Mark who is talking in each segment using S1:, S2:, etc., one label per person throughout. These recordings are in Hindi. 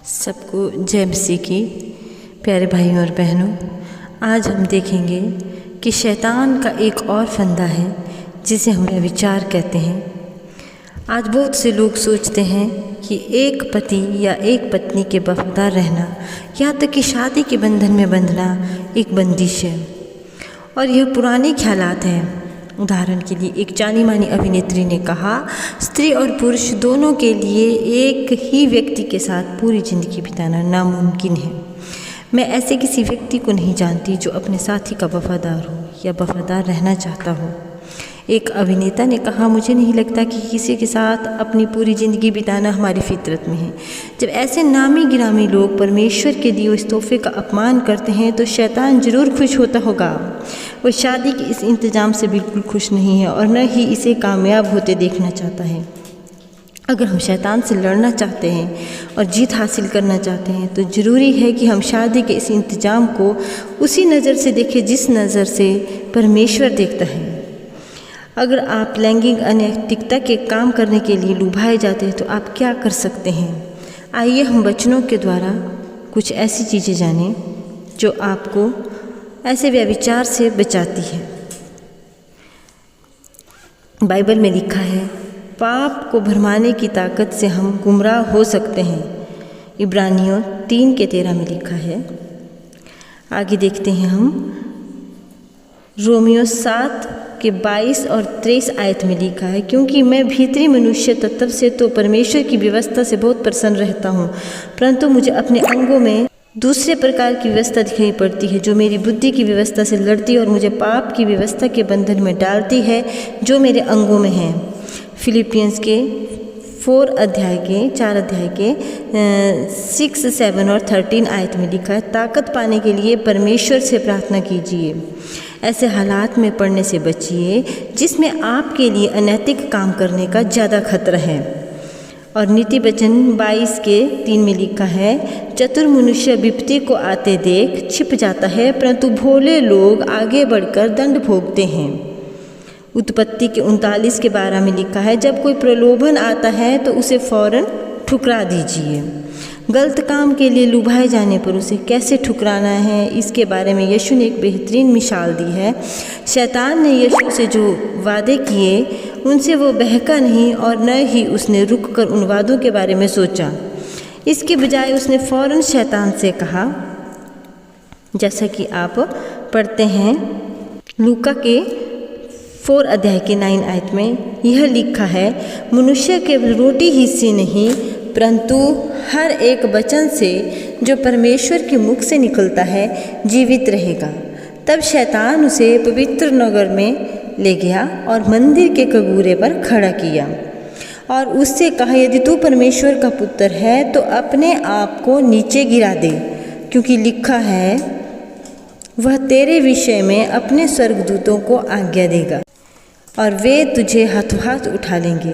S1: सबको जय मसीह की। प्यारे भाइयों और बहनों, आज हम देखेंगे कि शैतान का एक और फंदा है जिसे हम व्यभिचार कहते हैं। आज बहुत से लोग सोचते हैं कि एक पति या एक पत्नी के वफादार रहना, यहाँ तक कि शादी के बंधन में बंधना एक बंदिश है और यह पुराने ख्यालात हैं। उदाहरण के लिए एक जानी मानी अभिनेत्री ने कहा, स्त्री और पुरुष दोनों के लिए एक ही व्यक्ति के साथ पूरी ज़िंदगी बिताना नामुमकिन है। मैं ऐसे किसी व्यक्ति को नहीं जानती जो अपने साथी का वफादार हो या वफादार रहना चाहता हो। एक अभिनेता ने कहा, मुझे नहीं लगता कि किसी के साथ अपनी पूरी ज़िंदगी बिताना हमारी फितरत में है। जब ऐसे नामी गिरामी लोग परमेश्वर के दिए इस तोहफे का अपमान करते हैं तो शैतान ज़रूर खुश होता होगा। वो शादी के इस इंतज़ाम से बिल्कुल खुश नहीं है और न ही इसे कामयाब होते देखना चाहता है। अगर हम शैतान से लड़ना चाहते हैं और जीत हासिल करना चाहते हैं तो ज़रूरी है कि हम शादी के इस इंतज़ाम को उसी नज़र से देखें जिस नज़र से परमेश्वर देखता है। अगर आप लैंगिक अनैतिकता के काम करने के लिए लुभाए जाते हैं तो आप क्या कर सकते हैं? आइए हम वचनों के द्वारा कुछ ऐसी चीज़ें जानें जो आपको ऐसे व्यभिचार से बचाती है। बाइबल में लिखा है, पाप को भरमाने की ताकत से हम गुमराह हो सकते हैं। इब्रानियों 3:13 में लिखा है। आगे देखते हैं हम, रोमियो 7:22 और 23 आयत में लिखा है, क्योंकि मैं भीतरी मनुष्य तत्व से तो परमेश्वर की व्यवस्था से बहुत प्रसन्न रहता हूँ, परंतु मुझे अपने अंगों में दूसरे प्रकार की व्यवस्था दिखाई पड़ती है जो मेरी बुद्धि की व्यवस्था से लड़ती है और मुझे पाप की व्यवस्था के बंधन में डालती है जो मेरे अंगों में है। फिलिपियंस के 4 अध्याय के 6, 7 और 13 आयत में लिखा है, ताकत पाने के लिए परमेश्वर से प्रार्थना कीजिए। ऐसे हालात में पड़ने से बचिए जिसमें आपके लिए अनैतिक काम करने का ज़्यादा खतरा है। और नीति वचन 22:3 में लिखा है, चतुर मनुष्य विपत्ति को आते देख छिप जाता है, परंतु भोले लोग आगे बढ़कर दंड भोगते हैं। उत्पत्ति के 39:12 में लिखा है, जब कोई प्रलोभन आता है तो उसे फौरन ठुकरा दीजिए। गलत काम के लिए लुभाए जाने पर उसे कैसे ठुकराना है, इसके बारे में यीशु ने एक बेहतरीन मिसाल दी है। शैतान ने यीशु से जो वादे किए उनसे वो बहका नहीं और न ही उसने रुककर उन वादों के बारे में सोचा। इसके बजाय उसने फौरन शैतान से कहा, जैसा कि आप पढ़ते हैं लूका के 4 अध्याय के 9 आयत में यह लिखा है, मनुष्य केवल रोटी ही से नहीं परंतु हर एक वचन से जो परमेश्वर के मुख से निकलता है जीवित रहेगा। तब शैतान उसे पवित्र नगर में ले गया और मंदिर के कगूरे पर खड़ा किया और उससे कहा, यदि तू परमेश्वर का पुत्र है तो अपने आप को नीचे गिरा दे, क्योंकि लिखा है, वह तेरे विषय में अपने स्वर्गदूतों को आज्ञा देगा और वे तुझे हाथों हाथ उठा लेंगे।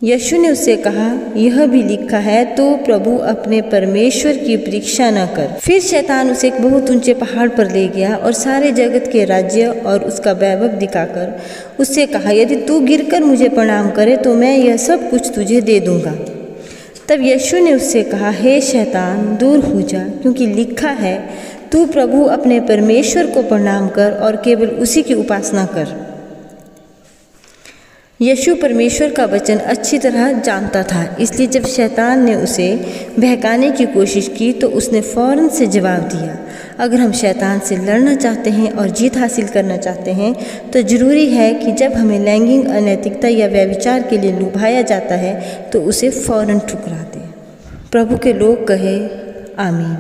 S1: यीशु ने उससे कहा, यह भी लिखा है, तो प्रभु अपने परमेश्वर की परीक्षा न कर। फिर शैतान उसे एक बहुत ऊंचे पहाड़ पर ले गया और सारे जगत के राज्य और उसका वैभव दिखाकर उससे कहा, यदि तू गिरकर मुझे प्रणाम करे तो मैं यह सब कुछ तुझे दे दूंगा। तब यीशु ने उससे कहा, हे शैतान, दूर हो जा, क्योंकि लिखा है, तू प्रभु अपने परमेश्वर को प्रणाम कर और केवल उसी की उपासना कर। यीशु परमेश्वर का वचन अच्छी तरह जानता था, इसलिए जब शैतान ने उसे बहकाने की कोशिश की तो उसने फ़ौरन से जवाब दिया। अगर हम शैतान से लड़ना चाहते हैं और जीत हासिल करना चाहते हैं तो ज़रूरी है कि जब हमें लैंगिक अनैतिकता या व्यभिचार के लिए लुभाया जाता है तो उसे फ़ौरन ठुकरा दें। प्रभु के लोग कहे, आमीन।